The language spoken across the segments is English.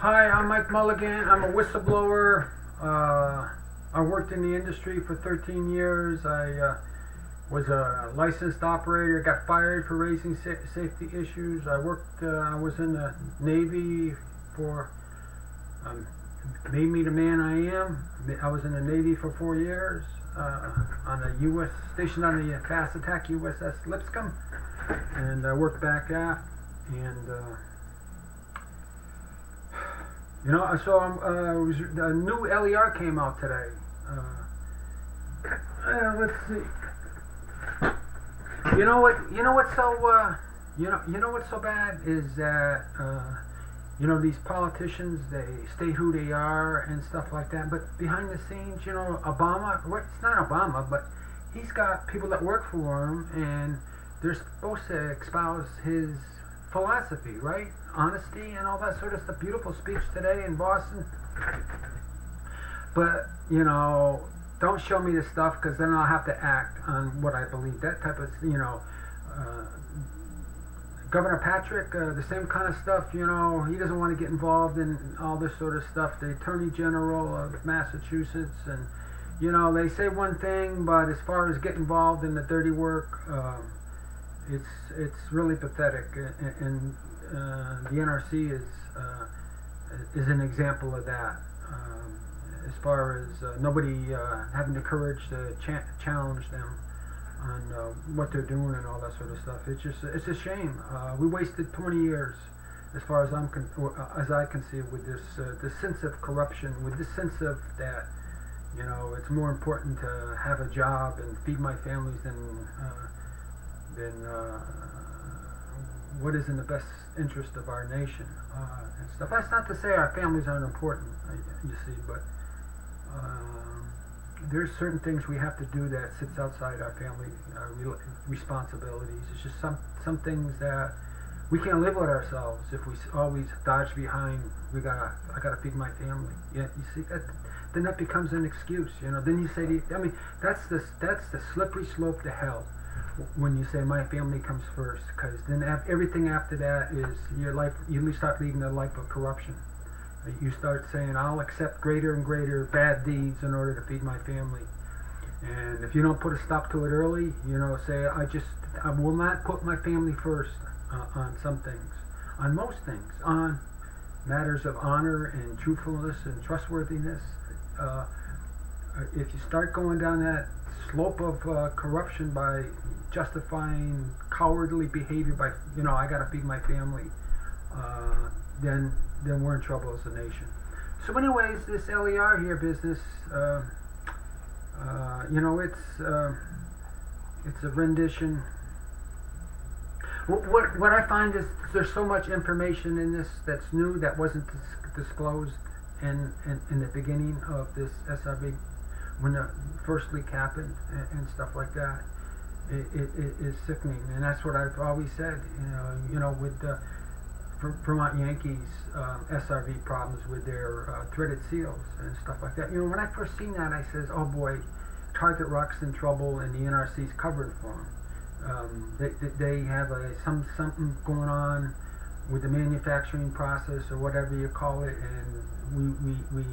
Hi, I'm Mike Mulligan. I'm a whistleblower. I worked in the industry for 13 years. I was a licensed operator. Got fired for raising safety issues. I was in the Navy for made me the man I am. I was in the Navy for 4 years on a U.S. stationed on the fast attack USS Lipscomb, and I worked back aft. And so the new LER came out today. Let's see. You know what's so bad is that these politicians, they state who they are and stuff like that, but behind the scenes, Obama, it's not Obama, but he's got people that work for him, and they're supposed to espouse his philosophy, right? Honesty and all that sort of stuff. Beautiful speech today in Boston. But, don't show me the stuff, because then I'll have to act on what I believe. That type of, Governor Patrick, the same kind of stuff, he doesn't want to get involved in all this sort of stuff. The Attorney General of Massachusetts, and, they say one thing, but as far as getting involved in the dirty work, it's really pathetic. And the NRC is an example of that. As far as nobody having the courage to challenge them on what they're doing and all that sort of stuff. It's a shame. We wasted 20 years, as far as as I can see, with this sense of corruption, with this sense of that, it's more important to have a job and feed my families than what is in the best interest of our nation and stuff. That's not to say our families aren't important, you see, but there's certain things we have to do that sits outside our family responsibilities. It's just some things that we can't live with ourselves if we always dodge behind. I gotta feed my family. Yeah, you see that. Then that becomes an excuse. Then you say, that's the slippery slope to hell. When you say my family comes first, because then everything after that is your life. You start leading a life of corruption. You start saying, I'll accept greater and greater bad deeds in order to feed my family. And if you don't put a stop to it early, say, I will not put my family first on some things, on most things, on matters of honor and truthfulness and trustworthiness. If you start going down that slope of corruption by justifying cowardly behavior by, I gotta feed my family, then we're in trouble as a nation. So anyways, this LER here business, it's a rendition. What I find is there's so much information in this that's new that wasn't disclosed in the beginning of this SRV when the first leak happened and stuff like that. It is sickening, and that's what I've always said. With the Vermont Yankees SRV problems with their threaded seals and stuff like that. When I first seen that, I says, "Oh boy, Target Rock's in trouble, and the NRC's covered for them. They have something going on with the manufacturing process or whatever you call it, and we."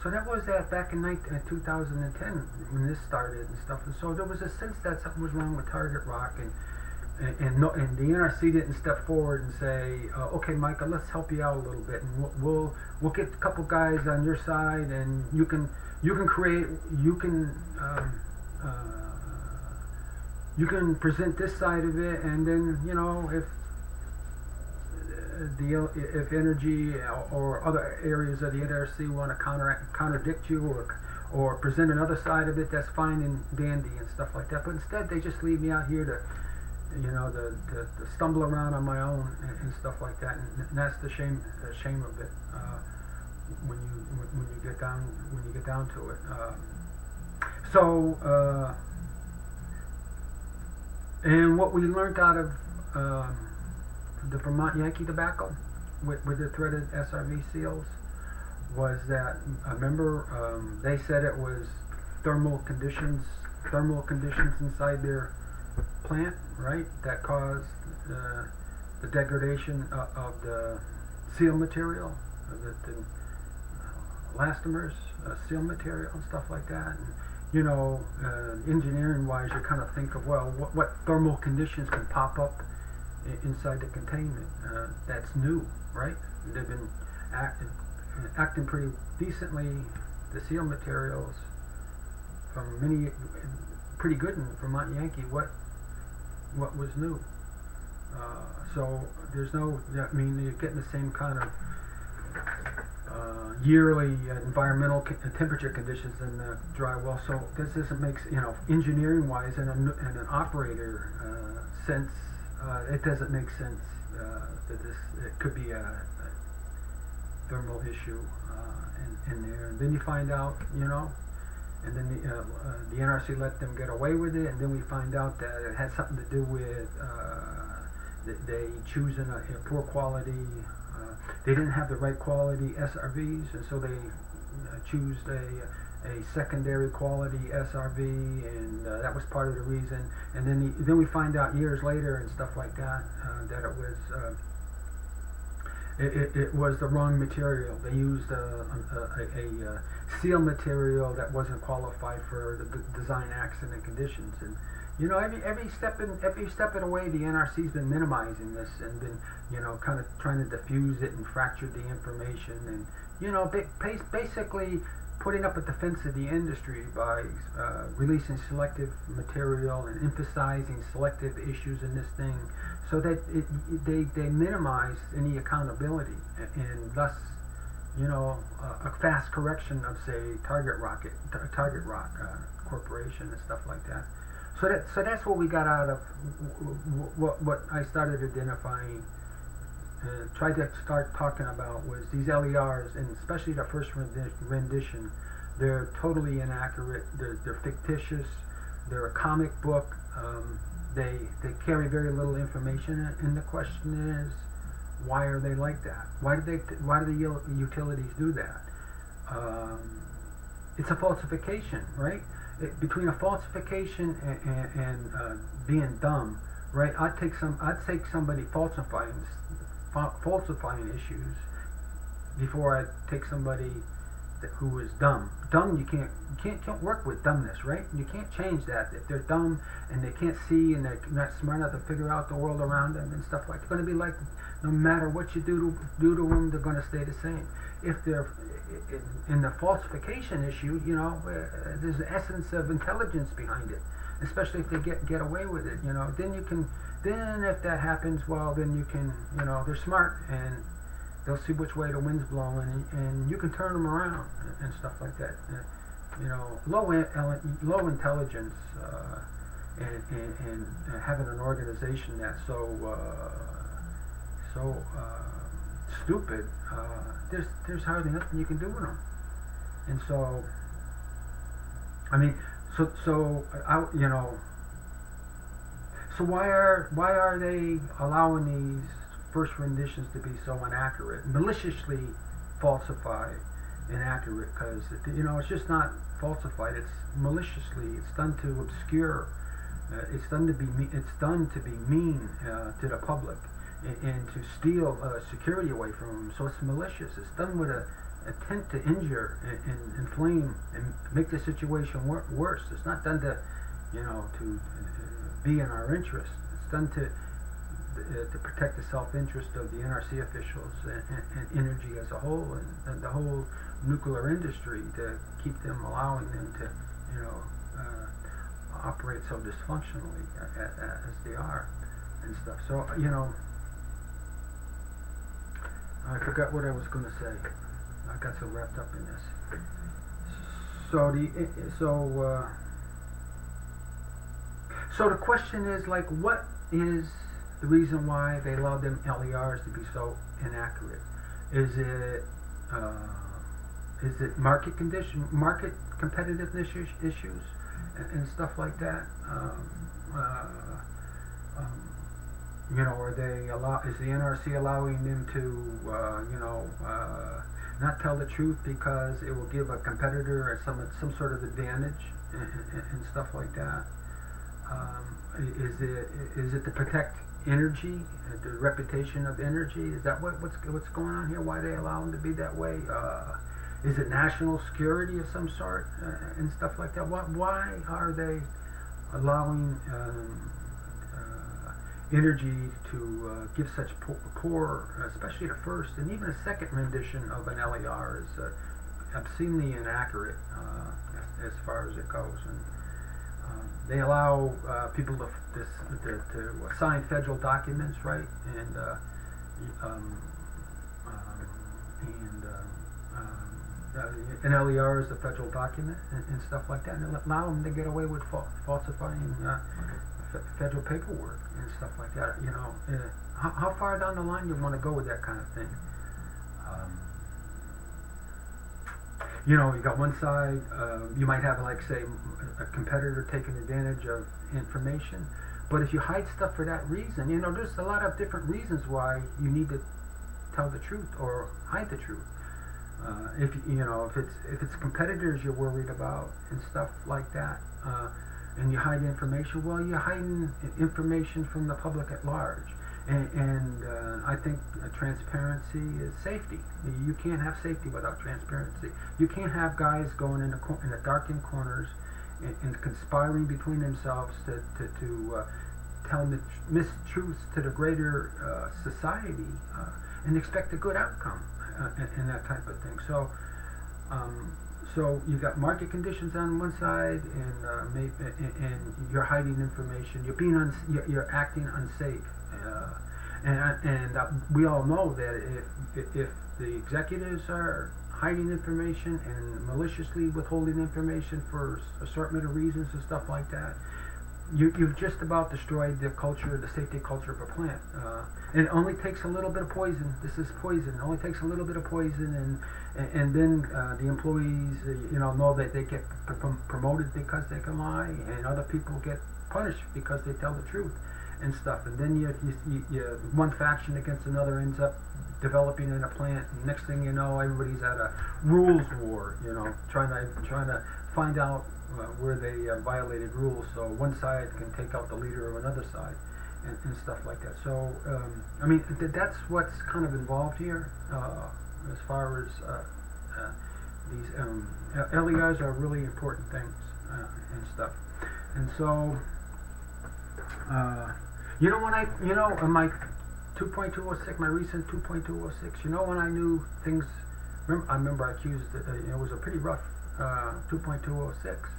So that was that back in 2010 when this started and stuff. And so there was a sense that something was wrong with Target Rock, and the NRC didn't step forward and say, okay, Micah, let's help you out a little bit, and we'll get a couple guys on your side, and you can present this side of it, and then if energy or other areas of the NRC want to contradict you or present another side of it, that's fine and dandy and stuff like that. But instead, they just leave me out here to stumble around on my own and stuff like that. And that's the shame of it when you get down to it. And what we learned out of the Vermont Yankee debacle with the threaded SRV seals was that, they said it was thermal conditions inside their plant, right, that caused the degradation of the seal material. elastomers, seal material and stuff like that. And, engineering wise, you kind of think of, well, what thermal conditions can pop up inside the containment. That's new, right? They've been acting pretty decently. The seal materials from pretty good in Vermont Yankee. What was new? So there's no, you're getting the same kind of yearly environmental temperature conditions in the dry well. So this doesn't make, engineering wise and an operator sense, it doesn't make sense that it could be a thermal issue in there. And then you find out, and then the NRC let them get away with it, and then we find out that it had something to do with they choosing a poor quality. They didn't have the right quality SRVs, and so they choose a secondary quality SRV, and that was part of the reason. And then we find out years later and stuff like that that it was the wrong material. They used a seal material that wasn't qualified for the design accident conditions. And every step of the way, the NRC's been minimizing this and been kind of trying to diffuse it and fracture the information, and basically putting up a defense of the industry by releasing selective material and emphasizing selective issues in this thing, so that they minimize any accountability and thus a fast correction of, say, Target Rock Corporation and stuff like that. So that's what we got out of what I started identifying, tried to start talking about, was these LERs, and especially the first rendition. They're totally inaccurate. They're fictitious. They're a comic book. They carry very little information, and the question is, why are they like that? Why do the utilities do that? It's a falsification, right? Between a falsification and being dumb, right? I'd take somebody falsifying issues before I take somebody who is dumb. Dumb, you can't work with dumbness, right? You can't change that. If they're dumb and they can't see and they're not smart enough to figure out the world around them and stuff like that, they're going to be like, no matter what you do to them, they're going to stay the same. If they're in the falsification issue, there's an essence of intelligence behind it, especially if they get away with it. Then if that happens, well, then you can, they're smart and they'll see which way the wind's blowing, and you can turn them around and stuff like that. Low intelligence and having an organization that's so stupid. There's hardly nothing you can do with them. And so, so why are they allowing these first renditions to be so inaccurate, maliciously falsified, inaccurate? Because it's just not falsified; it's maliciously. It's done to obscure. It's done to be mean to the public, and to steal security away from them. So it's malicious. It's done with an intent to injure and inflame and make the situation worse. It's not done to to be in our interest. It's done to protect the self-interest of the NRC officials and energy as a whole, and the whole nuclear industry, to keep them, allowing them to operate so dysfunctionally as they are and stuff. So I forgot what I was going to say. I got so wrapped up in this. So the question is, like, what is the reason why they allow them LERs to be so inaccurate? Is it market condition, market competitiveness issues, and stuff like that? Are they is the NRC allowing them to not tell the truth because it will give a competitor some sort of advantage and stuff like that? Is it to protect energy, the reputation of energy. Is that what's going on here? Why they allow them to be that way? Is it national security of some sort and stuff like that? Why are they allowing energy to give such poor, especially the first and even a second rendition of an LER is obscenely inaccurate as far as it goes. And they allow people to sign federal documents, right? And an LER is a federal document and stuff like that, and allow them to get away with falsifying federal paperwork and stuff like that. You know, how far down the line you want to go with that kind of thing? You know, you got one side, you might have, like, say, a competitor taking advantage of information, but if you hide stuff for that reason, you know, there's a lot of different reasons why you need to tell the truth or hide the truth. If it's competitors you're worried about and stuff like that, and you hide information, well, you're hiding information from the public at large. And I think transparency is safety. You can't have safety without transparency. You can't have guys going in the darkened corners and conspiring between themselves to tell mistruths to the greater society and expect a good outcome and that type of thing. So you've got market conditions on one side, and you're hiding information. You're acting unsafe. And we all know that if the executives are hiding information and maliciously withholding information for assortment of reasons and stuff like that, you've just about destroyed the culture, the safety culture of a plant. And it only takes a little bit of poison. This is poison. It only takes a little bit of poison, and then the employees, know that they get promoted because they can lie, and other people get punished because they tell the truth and stuff. And then you one faction against another ends up developing in a plant, and next thing you know, everybody's at a rules war. Trying to find out where they violated rules, so one side can take out the leader of another side, and stuff like that. So I mean, that's what's kind of involved here as far as these LERs are really important things and stuff. And so in my 2.206, my recent 2.206, when I knew things. I remember I accused it was a pretty rough 2.206.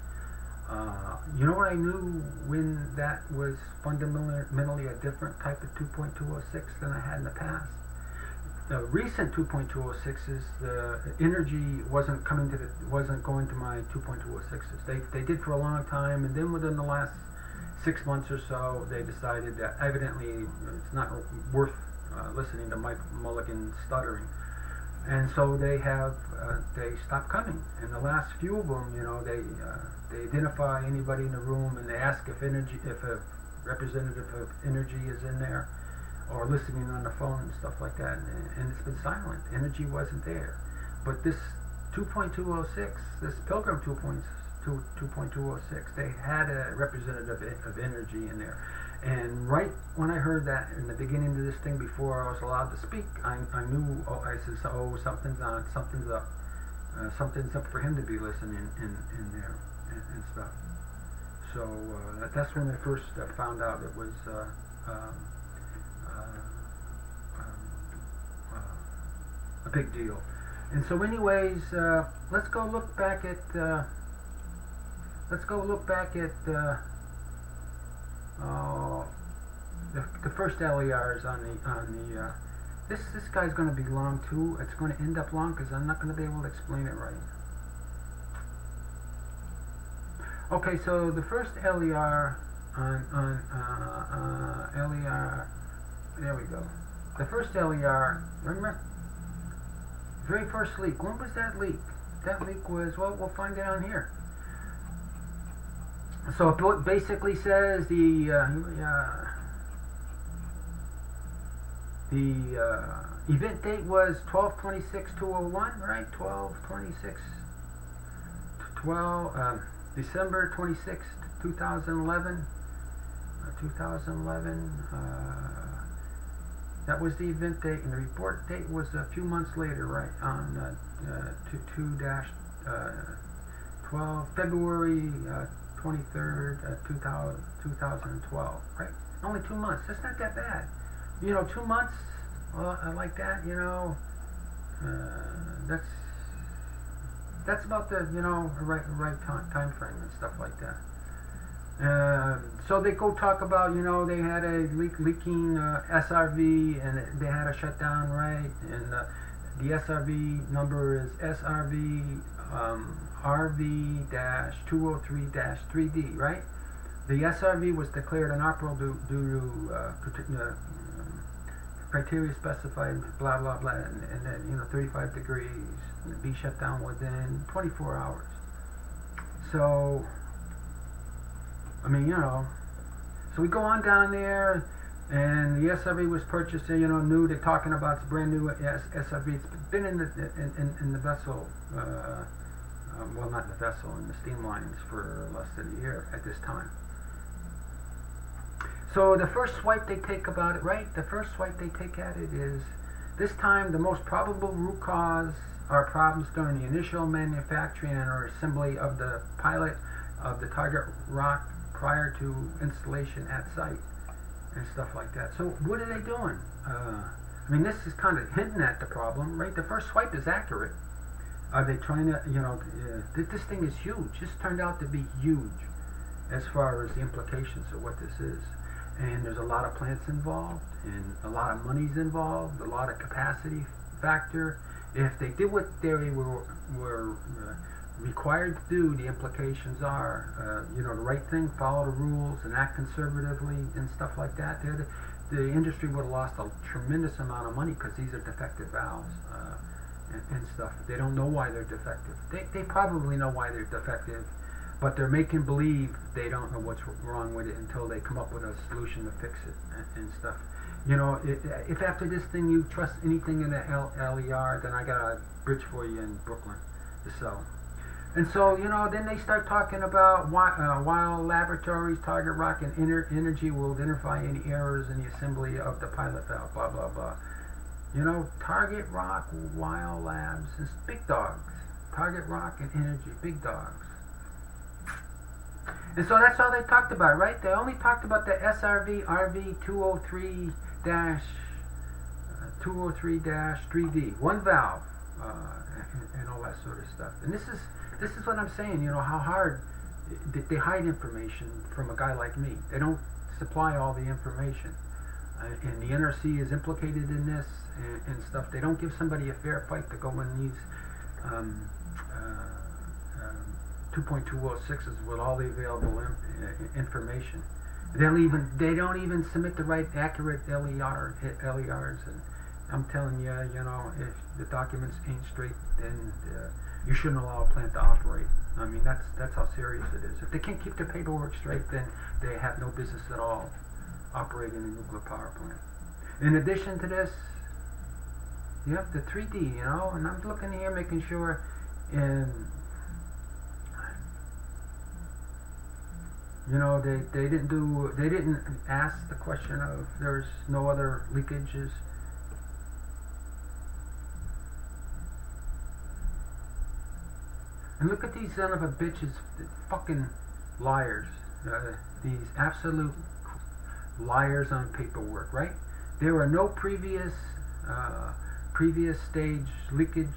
When I knew when that was fundamentally a different type of 2.206 than I had in the past. The recent 2.206s, the energy wasn't going to my 2.206s. They did for a long time, and then within the last 6 months or so, they decided that evidently it's not worth listening to Mike Mulligan stuttering. And so they stopped coming. And the last few of them, they identify anybody in the room, and they ask if a representative of energy is in there, or listening on the phone and stuff like that. And it's been silent. Energy wasn't there. But this 2.206, this Pilgrim 2.206, they had a representative of energy in there. And right when I heard that in the beginning of this thing, before I was allowed to speak, I knew. I said, something's on, something's up for him to be listening in there and stuff. So that's when I first found out it was a big deal. And so, anyways, let's go look back at. The first LERs on the this guy's going to be long too. It's going to end up long because I'm not going to be able to explain it right. Okay, so the first LER on LER, there we go. The first LER, remember? Very first leak. When was that leak? That leak was, well, we'll find it on here. So it basically says the event date was 12/26/201, right? 12 December 26, 2011. 2011. That was the event date, and the report date was a few months later, right, on 2-12, February 23rd, 2012, right? Only 2 months. That's not that bad. 2 months like that, that's about the, right time frame and stuff like that. So they go talk about, they had a leaking SRV, and they had a shutdown, right? And the SRV number is SRV RV-203-3D, right? The SRV was declared inoperable due to criteria specified, blah blah blah, and then 35 degrees, and be shut down within 24 hours. So so we go on down there, and the SRV was purchased, new. They're talking about it's a brand new SRV. It's been in the vessel, well, not in the vessel, in the steam lines for less than a year at this time. So the first swipe they take about it, right? The first swipe they take at it is, this time the most probable root cause are problems during the initial manufacturing and or assembly of the pilot of the target rock prior to installation at site and stuff like that. So what are they doing? This is kind of hinting at the problem, right? The first swipe is accurate. Are they trying to, this thing is huge. This turned out to be huge as far as the implications of what this is. And there's a lot of plants involved, and a lot of money's involved, a lot of capacity factor. If they did what they were required to do, the implications are, the right thing, follow the rules, and act conservatively, and stuff like that. The industry would have lost a tremendous amount of money because these are defective valves and stuff. They don't know why they're defective. They probably know why they're defective, but they're making believe they don't know what's wrong with it until they come up with a solution to fix it and stuff. If after this thing you trust anything in the LER, then I got a bridge for you in Brooklyn to sell. And so, then they start talking about while laboratories, Target Rock, and Energy will identify any errors in the assembly of the pilot valve, blah, blah, blah. Target Rock, Weil Labs, is big dogs. Target Rock and Energy, big dogs. And so that's all they talked about, right? They only talked about the SRV RV-203-3D, one valve, and all that sort of stuff. And this is what I'm saying, how hard they hide information from a guy like me. They don't supply all the information. And the NRC is implicated in this and stuff. They don't give somebody a fair fight to go in these 2.206s with all the available information. They don't even submit the right accurate LERs, and I'm telling you, if the documents ain't straight, then you shouldn't allow a plant to operate. That's how serious it is. If they can't keep their paperwork straight, then they have no business at all operating a nuclear power plant. In addition to this, you have the 3D, and I'm looking here, making sure, and they didn't ask the question of there's no other leakages. And look at these son of a bitches, fucking liars. These absolute liars on paperwork, right? There were no previous stage leakage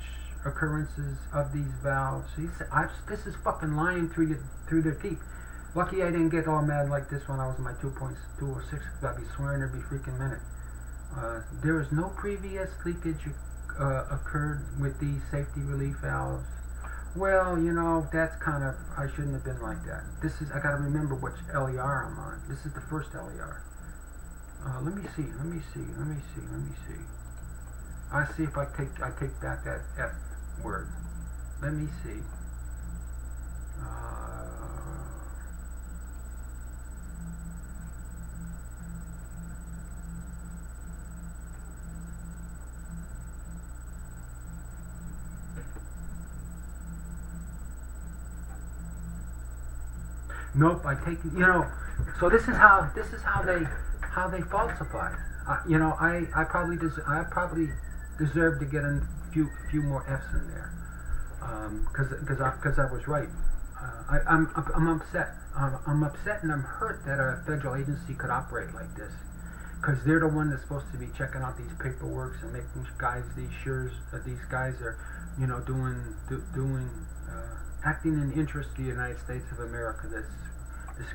occurrences of these valves. This is fucking lying through their teeth. Lucky I didn't get all mad like this when I was in my 2.206, because I'd be swearing every freaking minute. There is no previous leakage occurred with these safety relief valves. Well, that's kind of, I shouldn't have been like that. I gotta remember which LER I'm on. This is the first LER. Let me see. I see if I take back that F word. Let me see. Nope, I take, So this is how they falsify. I probably deserve to get a few more F's in there, because I was right. I'm upset. I'm upset and I'm hurt that a federal agency could operate like this, because they're the one that's supposed to be checking out these paperworks and making guys these guys are, doing acting in the interest of the United States of America, this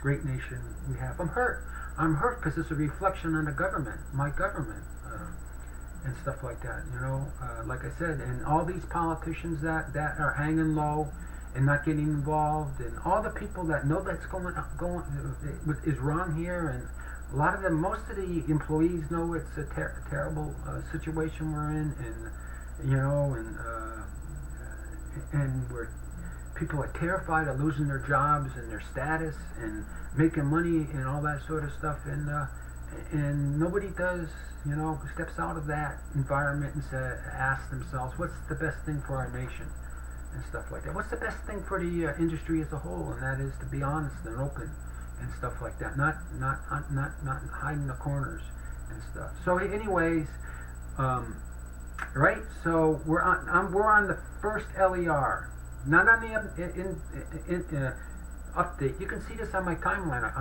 great nation we have. I'm hurt. I'm hurt because it's a reflection on the government, my government, and stuff like that. Like I said, and all these politicians that are hanging low and not getting involved, and all the people that know that's going is wrong here, and a lot of them, most of the employees know it's a terrible situation we're in, and we're people are terrified of losing their jobs and their status and making money and all that sort of stuff, and nobody steps out of that environment and asks themselves, what's the best thing for our nation and stuff like that. What's the best thing for the industry as a whole, and that is to be honest and open and stuff like that, not hiding the corners and stuff. So anyways, right? So we're on the first LER. Not on the update. You can see this on my timeline.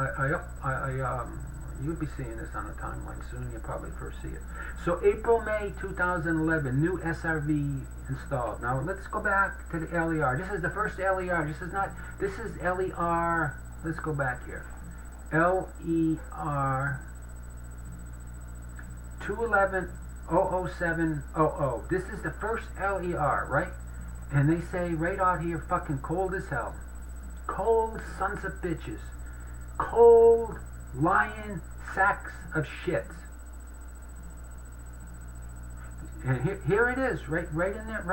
You'll be seeing this on the timeline soon. You'll probably first see it. So April, May 2011, new SRV installed. Now let's go back to the LER. This is the first LER. This is LER. Let's go back here. LER 211-00700. This is the first LER, right? And they say right out here, fucking cold as hell. Cold sons of bitches. Cold lying sacks of shits. And here it is, right in their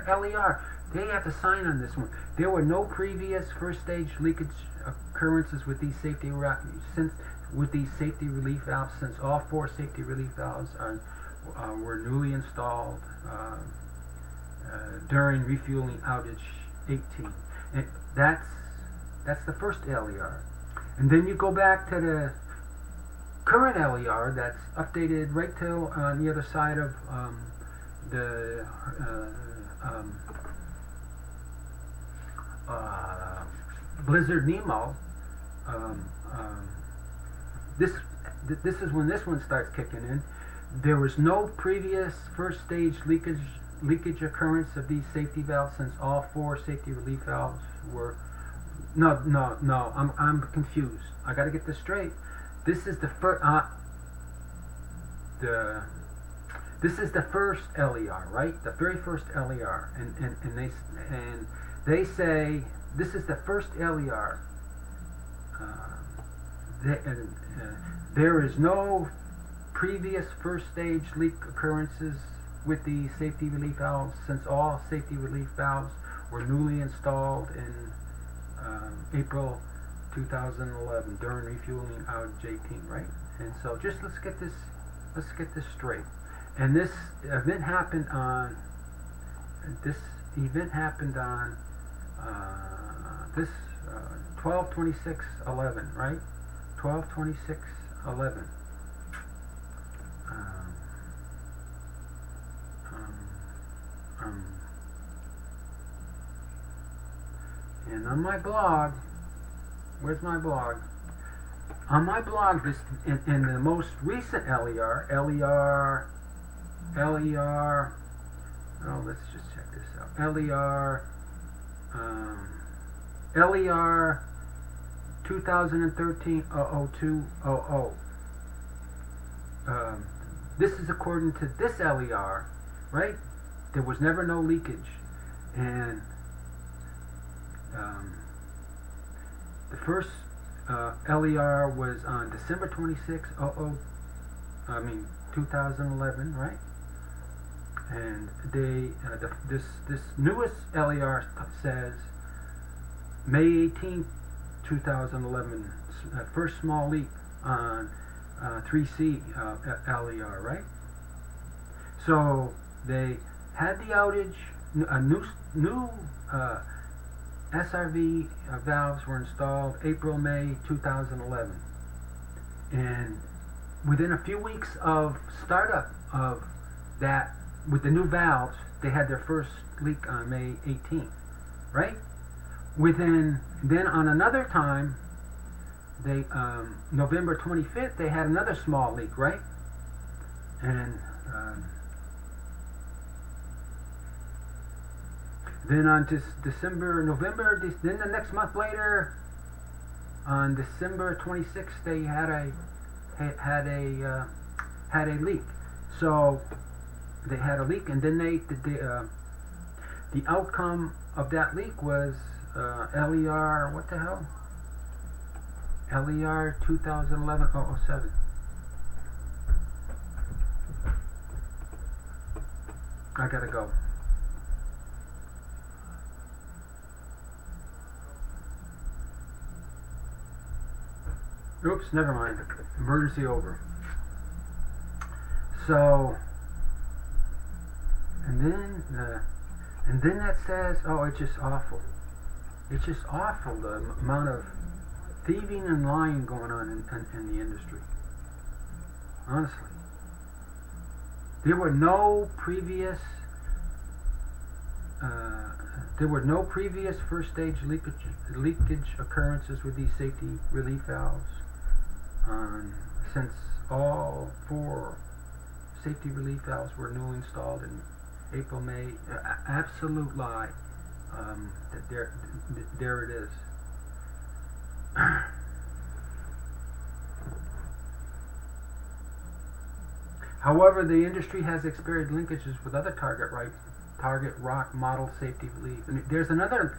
LER. They have to sign on this one. There were no previous first stage leakage occurrences with these safety relief valves since all 4 safety relief valves were newly installed during refueling outage 18. And that's the first LER. And then you go back to the current LER that's updated right till on the other side of the Blizzard Nemo. This is when this one starts kicking in. There was no previous first stage leakage occurrence of these safety valves since all 4 safety relief valves were. No. I'm confused. I got to get this straight. This is the first. This is the first LER, right? The very first LER, and they say this is the first LER. There is no previous first stage leak occurrences with the safety relief valves since all safety relief valves were newly installed in April 2011 during refueling outage 18, right? And so just let's get this straight. And this event happened on 12/26/11, right? 12/26/11. And on my blog, where's my blog? On my blog, this in the most recent LER. Oh, let's just check this out. LER 2013-00200. This is according to this LER, right? There was never no leakage, and the first LER was on December 26, 2011, right? And this newest LER says May 18, 2011, first small leak on 3C LER, right? So they had the outage, a new SRV valves were installed April, May 2011. And within a few weeks of startup of that, with the new valves, they had their first leak on May 18th, right? Then on another time, they November 25th, they had another small leak, right? And then on then the next month later, on December 26th, they had a leak. So they had a leak, and then the outcome of that leak was LER, what the hell? LER 2011-007. I gotta go. Oops, never mind. Emergency over. So, and then that says, oh, it's just awful. It's just awful, the amount of thieving and lying going on in the industry. Honestly. There were no previous first stage leakage occurrences with these safety relief valves since all 4 safety relief valves were newly installed in April, May. Absolute lie. There it is. However, the industry has experienced linkages with other Target Rock model safety relief. And there is another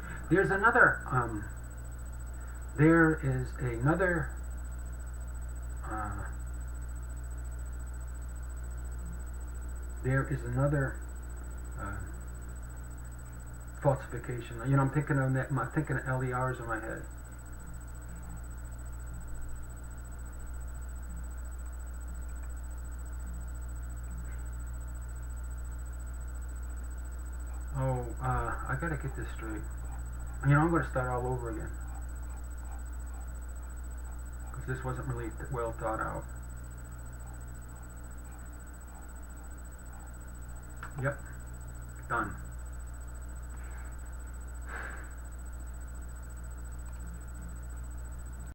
falsification. You know, I'm thinking of LERs in my head. I gotta get this straight. You know, I'm gonna start all over again. Because this wasn't really well thought out. Yep. Done.